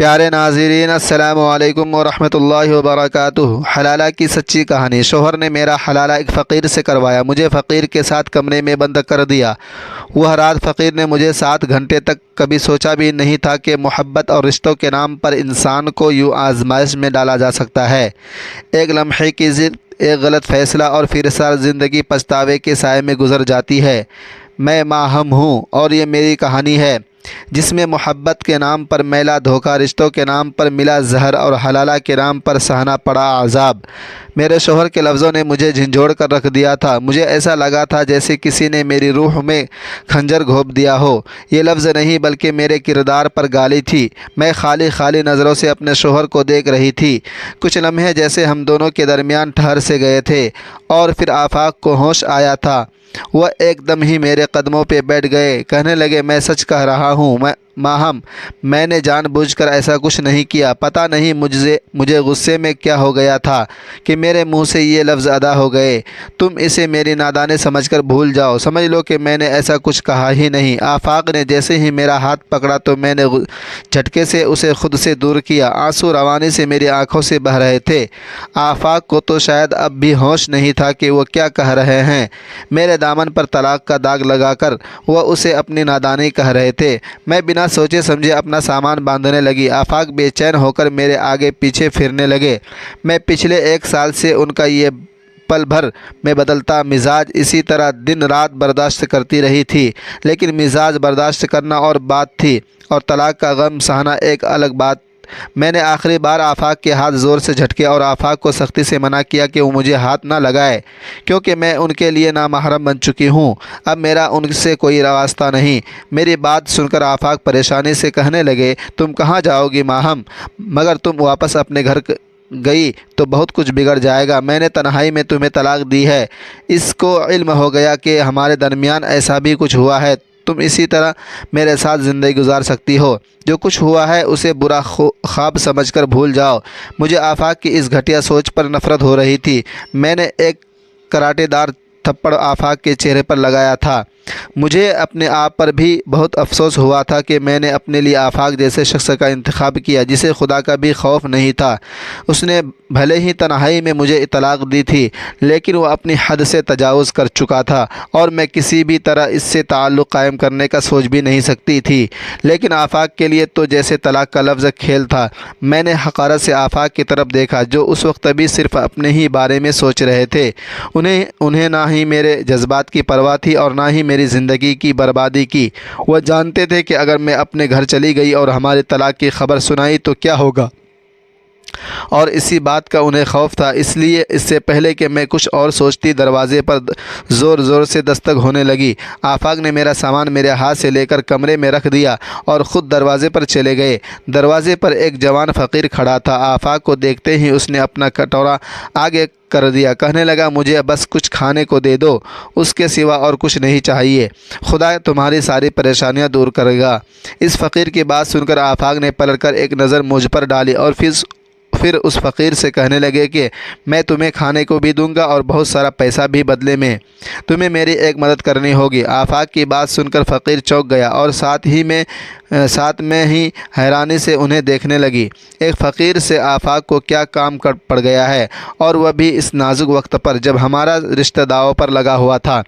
پیارے ناظرین، السلام علیکم ورحمۃ اللہ وبرکاتہ۔ حلالہ کی سچی کہانی۔ شوہر نے میرا حلالہ ایک فقیر سے کروایا، مجھے فقیر کے ساتھ کمرے میں بند کر دیا۔ وہ رات فقیر نے مجھے 7 گھنٹے تک کبھی سوچا بھی نہیں تھا کہ محبت اور رشتوں کے نام پر انسان کو یوں آزمائش میں ڈالا جا سکتا ہے۔ ایک لمحے کی ضد، ایک غلط فیصلہ اور پھر ساری زندگی پچھتاوے کے سائے میں گزر جاتی ہے۔ میں ماہم ہوں اور یہ میری کہانی ہے، جس میں محبت کے نام پر میلا دھوکہ، رشتوں کے نام پر ملا زہر اور حلالہ کے نام پر سہنا پڑا عذاب۔ میرے شوہر کے لفظوں نے مجھے جھنجھوڑ کر رکھ دیا تھا۔ مجھے ایسا لگا تھا جیسے کسی نے میری روح میں خنجر گھونپ دیا ہو۔ یہ لفظ نہیں بلکہ میرے کردار پر گالی تھی۔ میں خالی نظروں سے اپنے شوہر کو دیکھ رہی تھی۔ کچھ لمحے جیسے ہم دونوں کے درمیان ٹھہر سے گئے تھے اور پھر آفاق کو ہوش آیا تھا۔ وہ ایک دم ہی میرے قدموں پہ بیٹھ گئے، کہنے لگے، میں سچ کہہ رہا ہوں ماہم، میں نے جان بوجھ کر ایسا کچھ نہیں کیا۔ پتہ نہیں مجھے غصے میں کیا ہو گیا تھا کہ میرے منہ سے یہ لفظ ادا ہو گئے۔ تم اسے میری نادانی سمجھ کر بھول جاؤ، سمجھ لو کہ میں نے ایسا کچھ کہا ہی نہیں۔ آفاق نے جیسے ہی میرا ہاتھ پکڑا تو میں نے جھٹکے سے اسے خود سے دور کیا۔ آنسو روانی سے میری آنکھوں سے بہہ رہے تھے۔ آفاق کو تو شاید اب بھی ہوش نہیں تھا کہ وہ کیا کہہ رہے ہیں۔ میرے دامن پر طلاق کا داغ لگا کر وہ اسے اپنی نادانی کہہ رہے تھے۔ میں بنا سوچے سمجھے اپنا سامان باندھنے لگی۔ آفاق بے چین ہو کر میرے آگے پیچھے پھرنے لگے۔ میں پچھلے 1 سال سے ان کا یہ پل بھر میں بدلتا مزاج اسی طرح دن رات برداشت کرتی رہی تھی، لیکن مزاج برداشت کرنا اور بات تھی اور طلاق کا غم سہنا ایک الگ بات۔ میں نے آخری بار آفاق کے ہاتھ زور سے جھٹکے اور آفاق کو سختی سے منع کیا کہ وہ مجھے ہاتھ نہ لگائے، کیونکہ میں ان کے لیے نامحرم بن چکی ہوں۔ اب میرا ان سے کوئی واسطہ نہیں۔ میری بات سن کر آفاق پریشانی سے کہنے لگے، تم کہاں جاؤ گی ماہم؟ مگر تم واپس اپنے گھر گئی تو بہت کچھ بگڑ جائے گا۔ میں نے تنہائی میں تمہیں طلاق دی ہے۔ اس کو علم ہو گیا کہ ہمارے درمیان ایسا بھی کچھ ہوا ہے۔ تم اسی طرح میرے ساتھ زندگی گزار سکتی ہو۔ جو کچھ ہوا ہے اسے برا خواب سمجھ کر بھول جاؤ۔ مجھے آفاق کی اس گھٹیا سوچ پر نفرت ہو رہی تھی۔ میں نے ایک کراٹے دار تھپڑ آفاق کے چہرے پر لگایا تھا۔ مجھے اپنے آپ پر بھی بہت افسوس ہوا تھا کہ میں نے اپنے لیے آفاق جیسے شخص کا انتخاب کیا جسے خدا کا بھی خوف نہیں تھا۔ اس نے بھلے ہی تنہائی میں مجھے طلاق دی تھی، لیکن وہ اپنی حد سے تجاوز کر چکا تھا اور میں کسی بھی طرح اس سے تعلق قائم کرنے کا سوچ بھی نہیں سکتی تھی۔ لیکن آفاق کے لیے تو جیسے طلاق کا لفظ کھیل تھا۔ میں نے حقارت سے آفاق کی طرف دیکھا، جو اس وقت بھی صرف اپنے ہی بارے میں سوچ رہے تھے۔ انہیں نہ ہی میرے جذبات کی پرواہ تھی اور نہ ہی میری زندگی کی بربادی کی۔ وہ جانتے تھے کہ اگر میں اپنے گھر چلی گئی اور ہمارے طلاق کی خبر سنائی تو کیا ہوگا، اور اسی بات کا انہیں خوف تھا۔ اس لیے اس سے پہلے کہ میں کچھ اور سوچتی، دروازے پر زور سے دستک ہونے لگی۔ آفاق نے میرا سامان میرے ہاتھ سے لے کر کمرے میں رکھ دیا اور خود دروازے پر چلے گئے۔ دروازے پر ایک جوان فقیر کھڑا تھا۔ آفاق کو دیکھتے ہی اس نے اپنا کٹورا آگے کر دیا، کہنے لگا، مجھے بس کچھ کھانے کو دے دو، اس کے سوا اور کچھ نہیں چاہیے۔ خدا تمہاری ساری پریشانیاں دور کرے گا۔ اس فقیر کی بات سن کر آفاق نے پلٹ کر ایک نظر مجھ پر ڈالی اور پھر اس فقیر سے کہنے لگے کہ میں تمہیں کھانے کو بھی دوں گا اور بہت سارا پیسہ بھی بدلے میں۔ تمہیں میری ایک مدد کرنی ہوگی۔ آفاق کی بات سن کر فقیر چونک گیا اور ساتھ میں ہی حیرانی سے انہیں دیکھنے لگی۔ ایک فقیر سے آفاق کو کیا کام پڑ گیا ہے، اور وہ بھی اس نازک وقت پر جب ہمارا رشتہ داؤ پر لگا ہوا تھا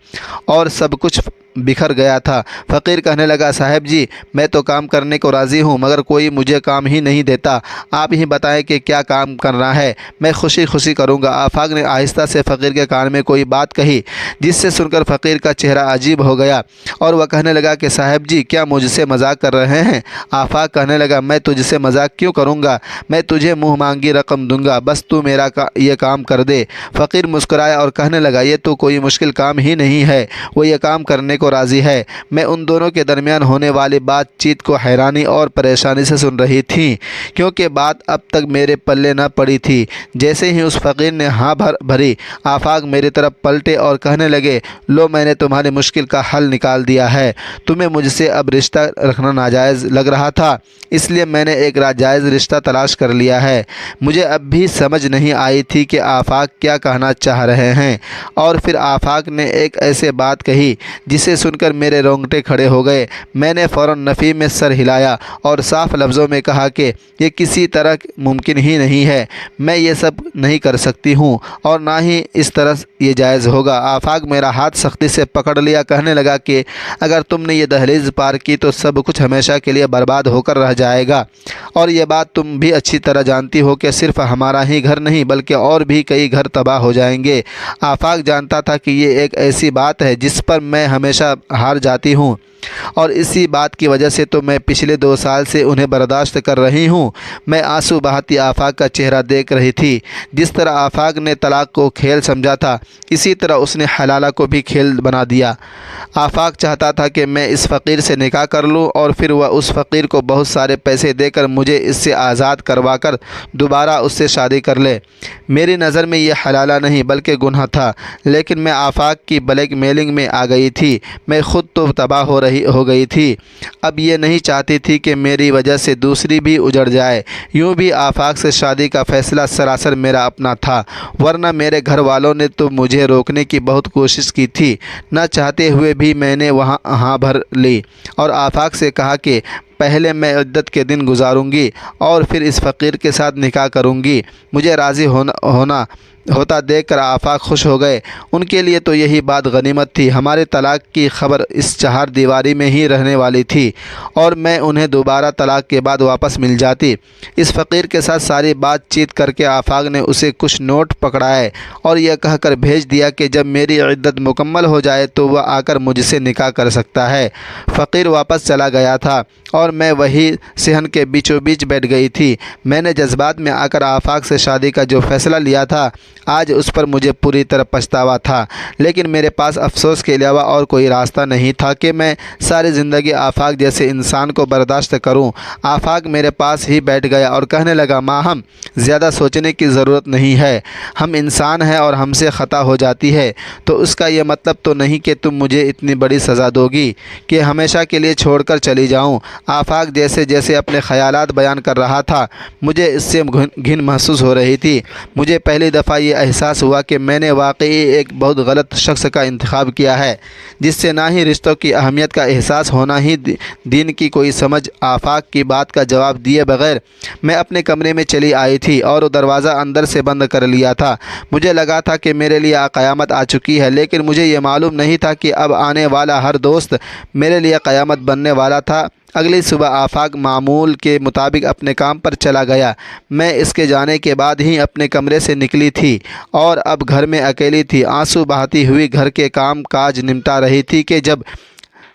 اور سب کچھ بکھر گیا تھا۔ فقیر کہنے لگا، صاحب جی، میں تو کام کرنے کو راضی ہوں، مگر کوئی مجھے کام ہی نہیں دیتا۔ آپ ہی بتائیں کہ کیا کام کرنا ہے، میں خوشی کروں گا۔ آفاق نے آہستہ سے فقیر کے کان میں کوئی بات کہی، جس سے سن کر فقیر کا چہرہ عجیب ہو گیا اور وہ کہنے لگا کہ صاحب جی، کیا مجھ سے مذاق کر رہے ہیں؟ آفاق کہنے لگا، میں تجھ سے مذاق کیوں کروں گا؟ میں تجھے منہ مانگی رقم دوں گا، بس تو میرا یہ کام کر دے۔ فقیر مسکرایا اور کہنے لگا، یہ تو کوئی مشکل کام ہی نہیں ہے، وہ یہ کام کرنے کو راضی ہے۔ میں ان دونوں کے درمیان ہونے والی بات چیت کو حیرانی اور پریشانی سے سن رہی تھی، کیونکہ بات اب تک میرے پلے نہ پڑی تھی۔ جیسے ہی اس فقیر نے ہاں بھری، آفاق میری طرف پلٹے اور کہنے لگے، لو، میں نے تمہاری مشکل کا حل نکال دیا ہے۔ تمہیں مجھ سے اب رشتہ رکھنا ناجائز لگ رہا تھا، اس لیے میں نے ایک جائز رشتہ تلاش کر لیا ہے۔ مجھے اب بھی سمجھ نہیں آئی تھی کہ آفاق کیا کہنا چاہ رہے ہیں، اور پھر آفاق نے ایک ایسے بات کہی جسے اسے سن کر میرے رونگٹے کھڑے ہو گئے۔ میں نے فوراً نفی میں سر ہلایا اور صاف لفظوں میں کہا کہ یہ کسی طرح ممکن ہی نہیں ہے، میں یہ سب نہیں کر سکتی ہوں اور نہ ہی اس طرح یہ جائز ہوگا۔ آفاق میرا ہاتھ سختی سے پکڑ لیا، کہنے لگا کہ اگر تم نے یہ دہلیز پار کی تو سب کچھ ہمیشہ کے لیے برباد ہو کر رہ جائے گا، اور یہ بات تم بھی اچھی طرح جانتی ہو کہ صرف ہمارا ہی گھر نہیں بلکہ اور بھی کئی گھر تباہ ہو جائیں گے۔ آفاق جانتا تھا کہ یہ ایک ایسی بات ہے جس پر میں ہمیشہ ہار جاتی ہوں، اور اسی بات کی وجہ سے تو میں پچھلے 2 سال سے انہیں برداشت کر رہی ہوں۔ میں آنسو بہاتی آفاق کا چہرہ دیکھ رہی تھی۔ جس طرح آفاق نے طلاق کو کھیل سمجھا تھا، اسی طرح اس نے حلالہ کو بھی کھیل بنا دیا۔ آفاق چاہتا تھا کہ میں اس فقیر سے نکاح کر لوں اور پھر وہ اس فقیر کو بہت سارے پیسے دے کر مجھے اس سے آزاد کروا کر دوبارہ اس سے شادی کر لے۔ میری نظر میں یہ حلالہ نہیں بلکہ گناہ تھا، لیکن میں آفاق کی بلیک میلنگ میں آ گئی تھی۔ میں خود تو تباہ ہو گئی تھی، اب یہ نہیں چاہتی تھی کہ میری وجہ سے دوسری بھی اجڑ جائے۔ یوں بھی آفاق سے شادی کا فیصلہ سراسر میرا اپنا تھا، ورنہ میرے گھر والوں نے تو مجھے روکنے کی بہت کوشش کی تھی۔ نہ چاہتے ہوئے بھی میں نے وہاں ہاں بھر لی اور آفاق سے کہا کہ پہلے میں عدت کے دن گزاروں گی اور پھر اس فقیر کے ساتھ نکاح کروں گی۔ مجھے راضی ہوتا دیکھ کر آفاق خوش ہو گئے۔ ان کے لیے تو یہی بات غنیمت تھی۔ ہمارے طلاق کی خبر اس 4 دیواری میں ہی رہنے والی تھی اور میں انہیں دوبارہ طلاق کے بعد واپس مل جاتی۔ اس فقیر کے ساتھ ساری بات چیت کر کے آفاق نے اسے کچھ نوٹ پکڑائے اور یہ کہہ کر بھیج دیا کہ جب میری عدت مکمل ہو جائے تو وہ آ کر مجھ سے نکاح کر سکتا ہے۔ فقیر واپس چلا گیا تھا اور میں وہی صحن کے بیچوں بیچ بیٹھ گئی تھی۔ میں نے جذبات میں آ کر آفاق سے شادی کا جو فیصلہ لیا تھا، آج اس پر مجھے پوری طرح پچھتاوا تھا، لیکن میرے پاس افسوس کے علاوہ اور کوئی راستہ نہیں تھا کہ میں ساری زندگی آفاق جیسے انسان کو برداشت کروں۔ آفاق میرے پاس ہی بیٹھ گیا اور کہنے لگا، ماہم زیادہ سوچنے کی ضرورت نہیں ہے، ہم انسان ہیں اور ہم سے خطا ہو جاتی ہے، تو اس کا یہ مطلب تو نہیں کہ تم مجھے اتنی بڑی سزا دو گی کہ ہمیشہ کے لیے چھوڑ کر چلی جاؤں۔ آفاق جیسے جیسے اپنے خیالات بیان کر رہا تھا، مجھے اس سے گھن محسوس ہو رہی تھی۔ مجھے پہلی دفعہ یہ احساس ہوا کہ میں نے واقعی ایک بہت غلط شخص کا انتخاب کیا ہے، جس سے نہ ہی رشتوں کی اہمیت کا احساس ہونا ہی دین کی کوئی سمجھ۔ آفاق کی بات کا جواب دیے بغیر میں اپنے کمرے میں چلی آئی تھی اور دروازہ اندر سے بند کر لیا تھا۔ مجھے لگا تھا کہ میرے لیے قیامت آ چکی ہے، لیکن مجھے یہ معلوم نہیں تھا کہ اب آنے والا ہر دوست میرے لیے قیامت بننے والا تھا۔ اگلی صبح آفاق معمول کے مطابق اپنے کام پر چلا گیا۔ میں اس کے جانے کے بعد ہی اپنے کمرے سے نکلی تھی اور اب گھر میں اکیلی تھی، آنسو بہاتی ہوئی گھر کے کام کاج نمٹا رہی تھی کہ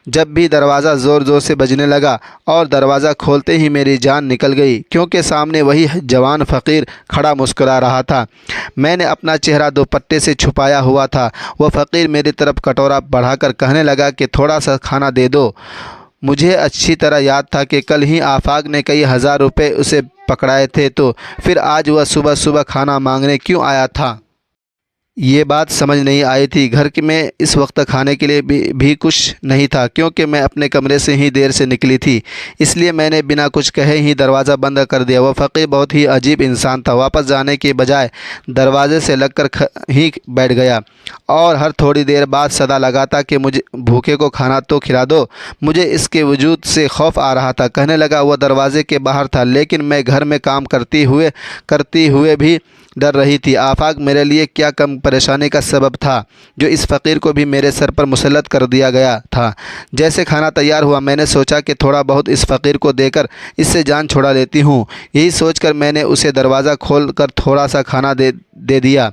جب بھی دروازہ زور زور سے بجنے لگا اور دروازہ کھولتے ہی میری جان نکل گئی، کیونکہ سامنے وہی جوان فقیر کھڑا مسکرا رہا تھا۔ میں نے اپنا چہرہ دوپٹے سے چھپایا ہوا تھا۔ وہ فقیر میری طرف کٹورا بڑھا کر کہنے لگا کہ تھوڑا سا کھانا دے دو۔ مجھے اچھی طرح یاد تھا کہ کل ہی آفاق نے کئی ہزار روپے اسے پکڑائے تھے، تو پھر آج وہ صبح صبح کھانا مانگنے کیوں آیا تھا؟ یہ بات سمجھ نہیں آئی تھی۔ گھر میں اس وقت کھانے کے لیے بھی کچھ نہیں تھا، کیونکہ میں اپنے کمرے سے ہی دیر سے نکلی تھی، اس لیے میں نے بنا کچھ کہے ہی دروازہ بند کر دیا۔ وہ فقیر بہت ہی عجیب انسان تھا، واپس جانے کے بجائے دروازے سے لگ کر ہی بیٹھ گیا اور ہر تھوڑی دیر بعد صدا لگاتا کہ مجھے بھوکے کو کھانا تو کھلا دو۔ مجھے اس کے وجود سے خوف آ رہا تھا۔ کہنے لگا، وہ دروازے کے باہر تھا، لیکن میں گھر میں کام کرتی ہوئے بھی ڈر رہی تھی۔ آفاق میرے لیے کیا کم پریشانی کا سبب تھا جو اس فقیر کو بھی میرے سر پر مسلط کر دیا گیا تھا۔ جیسے کھانا تیار ہوا، میں نے سوچا کہ تھوڑا بہت اس فقیر کو دے کر اس سے جان چھڑا لیتی ہوں۔ یہی سوچ کر میں نے اسے دروازہ کھول کر تھوڑا سا کھانا دے دیا،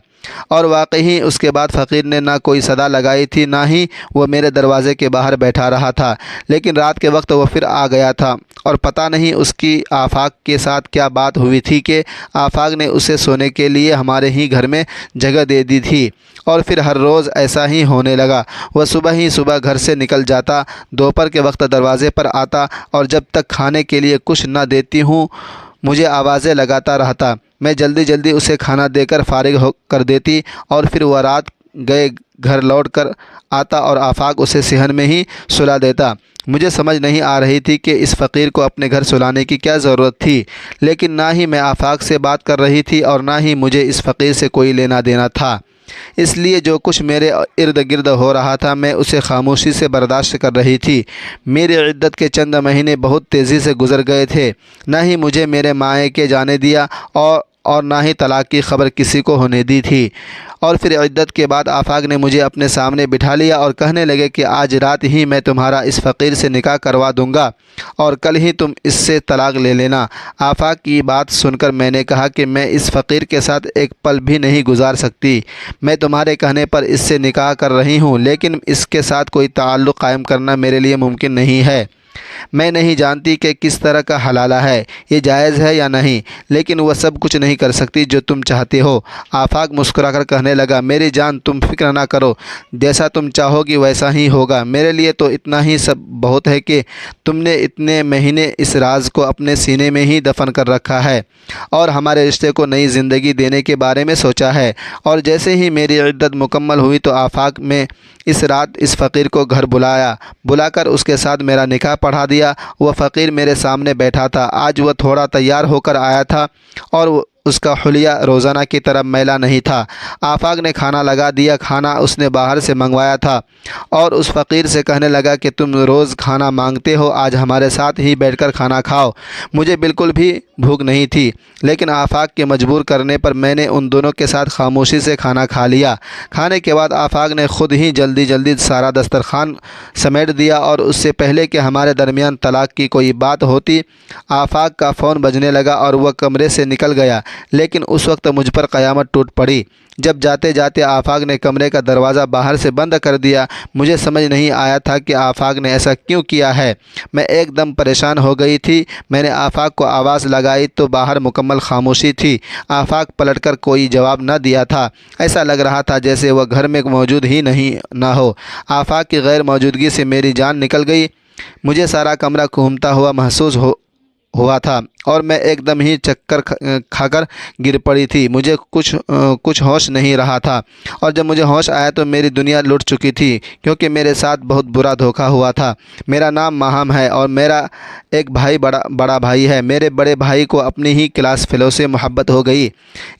اور واقعی اس کے بعد فقیر نے نہ کوئی صدا لگائی تھی، نہ ہی وہ میرے دروازے کے باہر بیٹھا رہا تھا۔ لیکن رات کے وقت وہ پھر آ گیا تھا، اور پتہ نہیں اس کی آفاق کے ساتھ کیا بات ہوئی تھی کہ آفاق نے اسے سونے کے لیے ہمارے ہی گھر میں جگہ دے دی تھی، اور پھر ہر روز ایسا ہی ہونے لگا۔ وہ صبح گھر سے نکل جاتا، دوپہر کے وقت دروازے پر آتا، اور جب تک کھانے کے لیے کچھ نہ دیتی ہوں مجھے آوازیں لگاتا رہتا۔ میں جلدی اسے کھانا دے کر فارغ کر دیتی، اور پھر وہ رات گئے گھر لوٹ کر آتا اور آفاق اسے صحن میں ہی سلا دیتا۔ مجھے سمجھ نہیں آ رہی تھی کہ اس فقیر کو اپنے گھر سلانے کی کیا ضرورت تھی، لیکن نہ ہی میں آفاق سے بات کر رہی تھی اور نہ ہی مجھے اس فقیر سے کوئی لینا دینا تھا۔ اس لیے جو کچھ میرے ارد گرد ہو رہا تھا میں اسے خاموشی سے برداشت کر رہی تھی۔ میری عدت کے چند مہینے بہت تیزی سے گزر گئے تھے۔ نہ ہی مجھے میرے مائکے جانے دیا اور نہ ہی طلاق کی خبر کسی کو ہونے دی تھی۔ اور پھر عدت کے بعد آفاق نے مجھے اپنے سامنے بٹھا لیا اور کہنے لگے کہ آج رات ہی میں تمہارا اس فقیر سے نکاح کروا دوں گا اور کل ہی تم اس سے طلاق لے لینا۔ آفاق کی بات سن کر میں نے کہا کہ میں اس فقیر کے ساتھ ایک پل بھی نہیں گزار سکتی۔ میں تمہارے کہنے پر اس سے نکاح کر رہی ہوں، لیکن اس کے ساتھ کوئی تعلق قائم کرنا میرے لیے ممکن نہیں ہے۔ میں نہیں جانتی کہ کس طرح کا حلالہ ہے، یہ جائز ہے یا نہیں، لیکن وہ سب کچھ نہیں کر سکتی جو تم چاہتے ہو۔ آفاق مسکرا کر کہنے لگا، میری جان تم فکر نہ کرو، جیسا تم چاہو گی ویسا ہی ہوگا۔ میرے لیے تو اتنا ہی سب بہت ہے کہ تم نے اتنے مہینے اس راز کو اپنے سینے میں ہی دفن کر رکھا ہے اور ہمارے رشتے کو نئی زندگی دینے کے بارے میں سوچا ہے۔ اور جیسے ہی میری عدت مکمل ہوئی تو آفاق میں اس رات اس فقیر کو گھر بلا کر اس کے ساتھ میرا نکاح پڑھا دیا۔ وہ فقیر میرے سامنے بیٹھا تھا۔ آج وہ تھوڑا تیار ہو کر آیا تھا اور اس کا حلیہ روزانہ کی طرح میلا نہیں تھا۔ آفاق نے کھانا لگا دیا۔ کھانا اس نے باہر سے منگوایا تھا اور اس فقیر سے کہنے لگا کہ تم روز کھانا مانگتے ہو، آج ہمارے ساتھ ہی بیٹھ کر کھانا کھاؤ۔ مجھے بالکل بھی بھوک نہیں تھی، لیکن آفاق کے مجبور کرنے پر میں نے ان دونوں کے ساتھ خاموشی سے کھانا کھا لیا۔ کھانے کے بعد آفاق نے خود ہی جلدی سارا دسترخوان سمیٹ دیا اور اس سے پہلے کہ ہمارے درمیان طلاق کی کوئی بات ہوتی، آفاق کا فون بجنے لگا اور وہ کمرے سے نکل گیا۔ لیکن اس وقت مجھ پر قیامت ٹوٹ پڑی جب جاتے جاتے آفاق نے کمرے کا دروازہ باہر سے بند کر دیا۔ مجھے سمجھ نہیں آیا تھا کہ آفاق نے ایسا کیوں کیا ہے۔ میں ایک دم پریشان ہو گئی تھی۔ میں نے آفاق کو آواز لگائی تو باہر مکمل خاموشی تھی۔ آفاق پلٹ کر کوئی جواب نہ دیا تھا۔ ایسا لگ رہا تھا جیسے وہ گھر میں موجود ہی نہ ہو۔ آفاق کی غیر موجودگی سے میری جان نکل گئی۔ مجھے سارا کمرہ گھومتا ہوا محسوس ہوا تھا اور میں ایک دم ہی چکر کھا کر گر پڑی تھی۔ مجھے کچھ ہوش نہیں رہا تھا اور جب مجھے ہوش آیا تو میری دنیا لٹ چکی تھی، کیونکہ میرے ساتھ بہت برا دھوکہ ہوا تھا۔ میرا نام ماہم ہے اور میرا ایک بھائی بڑا بھائی ہے۔ میرے بڑے بھائی کو اپنی ہی کلاس فیلو سے محبت ہو گئی۔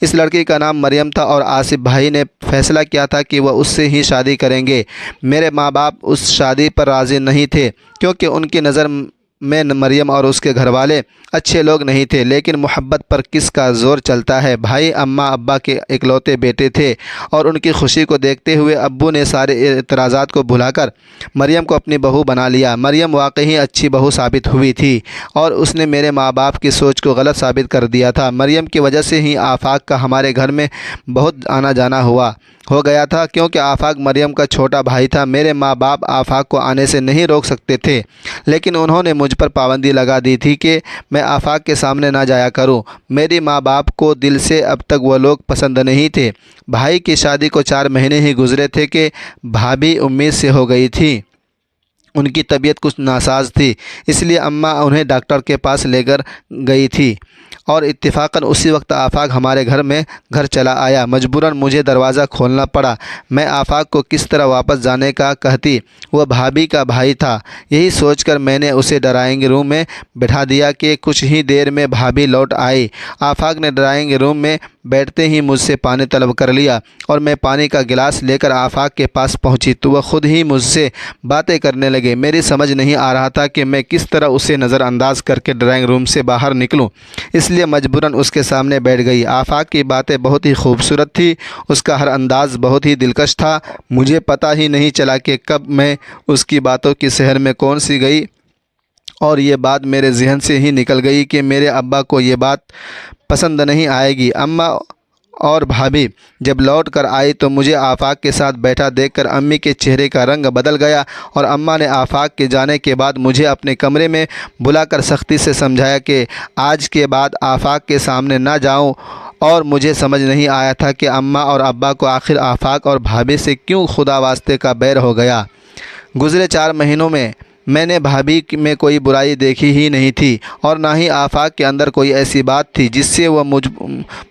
اس لڑکی کا نام مریم تھا اور آصف بھائی نے فیصلہ کیا تھا کہ وہ اس سے ہی شادی کریں گے۔ میرے ماں باپ اس شادی پر راضی نہیں تھے، کیونکہ ان کی نظر میں مریم اور اس کے گھر والے اچھے لوگ نہیں تھے، لیکن محبت پر کس کا زور چلتا ہے۔ بھائی اماں ابا کے اکلوتے بیٹے تھے اور ان کی خوشی کو دیکھتے ہوئے ابو نے سارے اعتراضات کو بھلا کر مریم کو اپنی بہو بنا لیا۔ مریم واقعی اچھی بہو ثابت ہوئی تھی اور اس نے میرے ماں باپ کی سوچ کو غلط ثابت کر دیا تھا۔ مریم کی وجہ سے ہی آفاق کا ہمارے گھر میں بہت آنا جانا ہو گیا تھا، کیونکہ آفاق مریم کا چھوٹا بھائی تھا۔ میرے ماں باپ آفاق کو آنے سے نہیں روک سکتے تھے، لیکن انہوں نے مجھ پر پابندی لگا دی تھی کہ میں آفاق کے سامنے نہ جایا کروں۔ میری ماں باپ کو دل سے اب تک وہ لوگ پسند نہیں تھے۔ بھائی کی شادی کو 4 مہینے ہی گزرے تھے کہ بھابھی امید سے ہو گئی تھی۔ ان کی طبیعت کچھ ناساز تھی، اس لیے اماں انہیں ڈاکٹر کے پاس لے کر گئی تھی اور اتفاقاً اسی وقت آفاق ہمارے گھر چلا آیا۔ مجبوراً مجھے دروازہ کھولنا پڑا۔ میں آفاق کو کس طرح واپس جانے کا کہتی، وہ بھابھی کا بھائی تھا۔ یہی سوچ کر میں نے اسے ڈرائنگ روم میں بٹھا دیا کہ کچھ ہی دیر میں بھابھی لوٹ آئی۔ آفاق نے ڈرائنگ روم میں بیٹھتے ہی مجھ سے پانی طلب کر لیا اور میں پانی کا گلاس لے کر آفاق کے پاس پہنچی تو وہ خود ہی مجھ سے باتیں کرنے لگے۔ میری سمجھ نہیں آ رہا تھا کہ میں کس طرح اسے نظر انداز کر کے ڈرائنگ روم سے باہر نکلوں، اس لیے مجبوراً اس کے سامنے بیٹھ گئی۔ آفاق کی باتیں بہت ہی خوبصورت تھی، اس کا ہر انداز بہت ہی دلکش تھا۔ مجھے پتہ ہی نہیں چلا کہ کب میں اس کی باتوں کی سحر میں کون سی گئی اور یہ بات میرے ذہن سے ہی نکل گئی کہ میرے ابا کو یہ بات پسند نہیں آئے گی۔ اماں اور بھابھی جب لوٹ کر آئی تو مجھے آفاق کے ساتھ بیٹھا دیکھ کر امی کے چہرے کا رنگ بدل گیا اور اماں نے آفاق کے جانے کے بعد مجھے اپنے کمرے میں بلا کر سختی سے سمجھایا کہ آج کے بعد آفاق کے سامنے نہ جاؤں، اور مجھے سمجھ نہیں آیا تھا کہ اماں اور ابا کو آخر آفاق اور بھابھی سے کیوں خدا واسطے کا بیر ہو گیا۔ گزرے 4 مہینوں میں میں نے بھابھی میں کوئی برائی دیکھی ہی نہیں تھی اور نہ ہی آفاق کے اندر کوئی ایسی بات تھی جس سے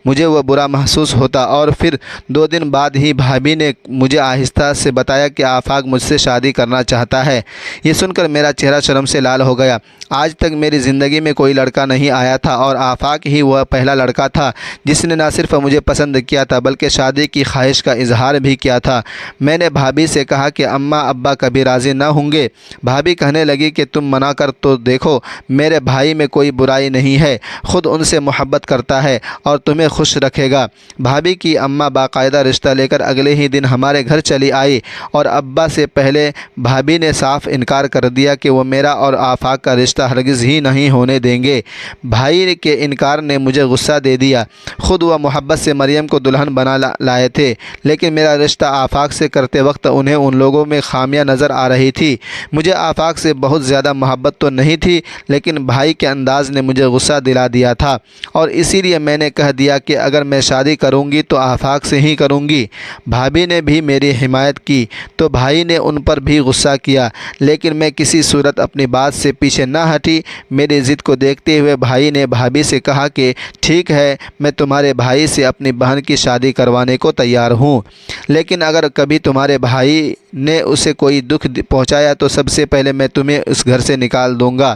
مجھے وہ برا محسوس ہوتا۔ اور پھر 2 دن بعد ہی بھابھی نے مجھے آہستہ سے بتایا کہ آفاق مجھ سے شادی کرنا چاہتا ہے۔ یہ سن کر میرا چہرہ شرم سے لال ہو گیا۔ آج تک میری زندگی میں کوئی لڑکا نہیں آیا تھا اور آفاق ہی وہ پہلا لڑکا تھا جس نے نہ صرف مجھے پسند کیا تھا بلکہ شادی کی خواہش کا اظہار بھی کیا تھا۔ میں نے بھابھی سے کہا کہ اماں ابا کبھی راضی نہ ہوں گے۔ بھابھی کہنے لگی کہ تم منع کر تو دیکھو، میرے بھائی میں کوئی برائی نہیں ہے، خود ان سے محبت کرتا ہے اور تمہیں خوش رکھے گا۔ بھابھی کی اماں باقاعدہ رشتہ لے کر اگلے ہی دن ہمارے گھر چلی آئی اور ابا سے پہلے بھابھی نے صاف انکار کر دیا کہ وہ میرا اور آفاق کا رشتہ ہرگز ہی نہیں ہونے دیں گے۔ بھائی کے انکار نے مجھے غصہ دے دیا۔ خود وہ محبت سے مریم کو دلہن بنا لائے تھے، لیکن میرا رشتہ آفاق سے کرتے وقت انہیں ان لوگوں میں خامیاں نظر آ رہی تھی۔ مجھے آفاق سے بہت زیادہ محبت تو نہیں تھی، لیکن بھائی کے انداز نے مجھے غصہ دلا دیا تھا اور اسی لیے میں نے کہہ دیا کہ اگر میں شادی کروں گی تو آفاق سے ہی کروں گی۔ بھابھی نے بھی میری حمایت کی تو بھائی نے ان پر بھی غصہ کیا، لیکن میں کسی صورت اپنی بات سے پیچھے نہ ہٹی۔ میری ضد کو دیکھتے ہوئے بھائی نے بھابھی سے کہا کہ ٹھیک ہے، میں تمہارے بھائی سے اپنی بہن کی شادی کروانے کو تیار ہوں، لیکن اگر کبھی تمہارے بھائی نے اسے کوئی دکھ پہنچایا تو سب سے پہلے میں تمہیں اس گھر سے نکال دوں گا۔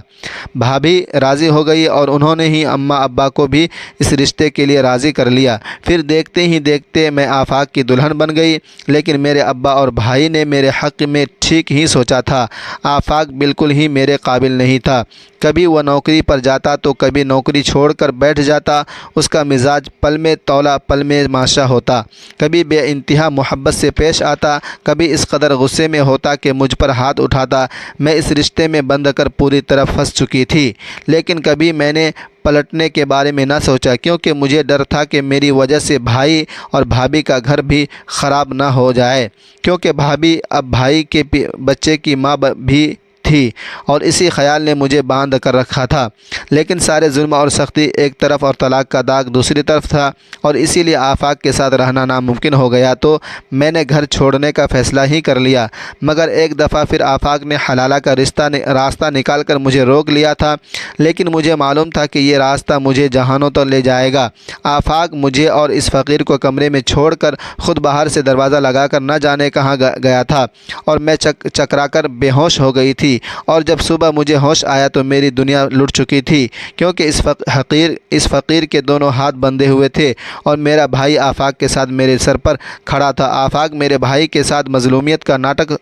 بھابھی راضی ہو گئی اور انہوں نے ہی اماں ابا کو بھی اس رشتے کے لیے راضی کر لیا۔ پھر دیکھتے ہی دیکھتے میں آفاق کی دلہن بن گئی، لیکن میرے ابا اور بھائی نے میرے حق میں ٹھیک ہی سوچا تھا۔ آفاق بالکل ہی میرے قابل نہیں تھا۔ کبھی وہ نوکری پر جاتا تو کبھی نوکری چھوڑ کر بیٹھ جاتا۔ اس کا مزاج پل میں تولا پل میں ماشا ہوتا، کبھی بے انتہا محبت سے پیش آتا، کبھی اس قدر غصے میں ہوتا کہ مجھ پر ہاتھ اٹھاتا۔ میں اس رشتے میں بند کر پوری طرح پھنس چکی تھی، لیکن کبھی میں نے پلٹنے کے بارے میں نہ سوچا، کیونکہ مجھے ڈر تھا کہ میری وجہ سے بھائی اور بھابھی کا گھر بھی خراب نہ ہو جائے، کیونکہ بھابھی اب بھائی کے بچے کی ماں بھی تھی اور اسی خیال نے مجھے باندھ کر رکھا تھا۔ لیکن سارے ظلم اور سختی ایک طرف اور طلاق کا داغ دوسری طرف تھا اور اسی لیے آفاق کے ساتھ رہنا ناممکن ہو گیا، تو میں نے گھر چھوڑنے کا فیصلہ ہی کر لیا۔ مگر ایک دفعہ پھر آفاق نے حلالہ کا راستہ نکال کر مجھے روک لیا تھا، لیکن مجھے معلوم تھا کہ یہ راستہ مجھے جہانوں تو لے جائے گا۔ آفاق مجھے اور اس فقیر کو کمرے میں چھوڑ کر خود باہر سے دروازہ لگا کر نہ جانے کہاں گیا تھا اور میں چکرا کر بے ہوش ہو گئی تھی، اور جب صبح مجھے ہوش آیا تو میری دنیا لٹ چکی تھی، کیونکہ اس فقیر کے دونوں ہاتھ بندھے ہوئے تھے اور میرا بھائی آفاق کے ساتھ میرے سر پر کھڑا تھا۔ آفاق میرے بھائی کے ساتھ مظلومیت کا ناٹک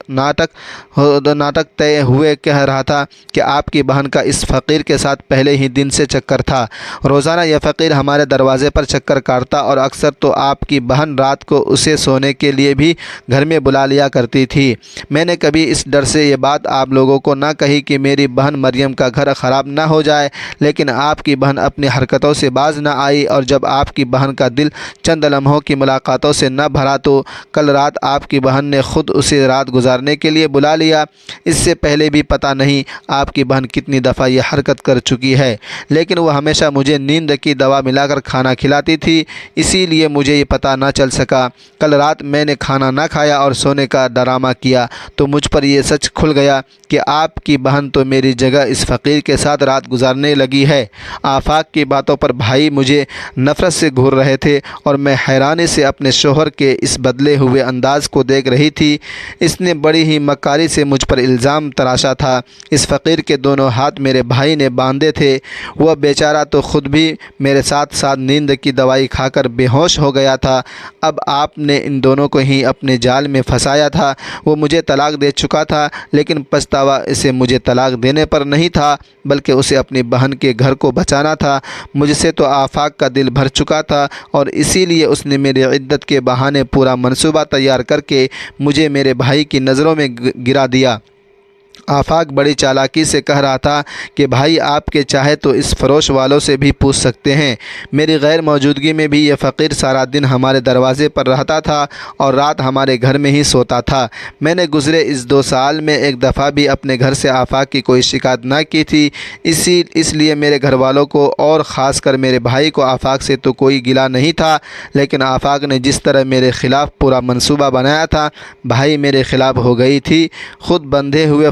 طے ہوئے کہہ رہا تھا کہ آپ کی بہن کا اس فقیر کے ساتھ پہلے ہی دن سے چکر تھا۔ روزانہ یہ فقیر ہمارے دروازے پر چکر کاٹتا اور اکثر تو آپ کی بہن رات کو اسے سونے کے لیے بھی گھر میں بلا لیا کرتی تھی۔ میں نے کبھی اس ڈر سے یہ بات آپ لوگوں کو نہ کہی کہ میری بہن مریم کا گھر خراب نہ ہو جائے، لیکن آپ کی بہن اپنی حرکتوں سے باز نہ آئی، اور جب آپ کی بہن کا دل چند لمحوں کی ملاقاتوں سے نہ بھرا تو کل رات آپ کی بہن نے خود اسے رات گزارنے کے لیے بلا لیا۔ اس سے پہلے بھی پتہ نہیں آپ کی بہن کتنی دفعہ یہ حرکت کر چکی ہے، لیکن وہ ہمیشہ مجھے نیند کی دوا ملا کر کھانا کھلاتی تھی، اسی لیے مجھے یہ پتہ نہ چل سکا۔ کل رات میں نے کھانا نہ کھایا اور سونے کا ڈرامہ کیا تو مجھ پر یہ سچ کھل گیا کہ آپ کی بہن تو میری جگہ اس فقیر کے ساتھ رات گزارنے لگی ہے۔ آفاق کی باتوں پر بھائی مجھے نفرت سے گھور رہے تھے اور میں حیرانی سے اپنے شوہر کے اس بدلے ہوئے انداز کو دیکھ رہی تھی۔ اس نے بڑی ہی مکاری سے مجھ پر الزام تراشا تھا۔ اس فقیر کے دونوں ہاتھ میرے بھائی نے باندھے تھے، وہ بیچارہ تو خود بھی میرے ساتھ ساتھ نیند کی دوائی کھا کر بے ہوش ہو گیا تھا۔ اب آپ نے ان دونوں کو ہی اپنے جال میں پھنسایا تھا۔ وہ مجھے طلاق دے چکا تھا، لیکن پچھتاوا اسے مجھے طلاق دینے پر نہیں تھا، بلکہ اسے اپنی بہن کے گھر کو بچانا تھا۔ مجھ سے تو آفاق کا دل بھر چکا تھا اور اسی لیے اس نے میری عدت کے بہانے پورا منصوبہ تیار کر کے مجھے میرے بھائی کی نظروں میں گرا دیا۔ آفاق بڑی چالاکی سے کہہ رہا تھا کہ بھائی آپ کے چاہے تو اس فروش والوں سے بھی پوچھ سکتے ہیں۔ میری غیر موجودگی میں بھی یہ فقیر سارا دن ہمارے دروازے پر رہتا تھا اور رات ہمارے گھر میں ہی سوتا تھا۔ میں نے گزرے اس 2 سال میں ایک دفعہ بھی اپنے گھر سے آفاق کی کوئی شکایت نہ کی تھی، اس لیے میرے گھر والوں کو اور خاص کر میرے بھائی کو آفاق سے تو کوئی گلہ نہیں تھا، لیکن آفاق نے جس طرح میرے خلاف پورا منصوبہ بنایا تھا، بھائی میرے خلاف ہو گئی تھی۔ خود بندھے ہوئے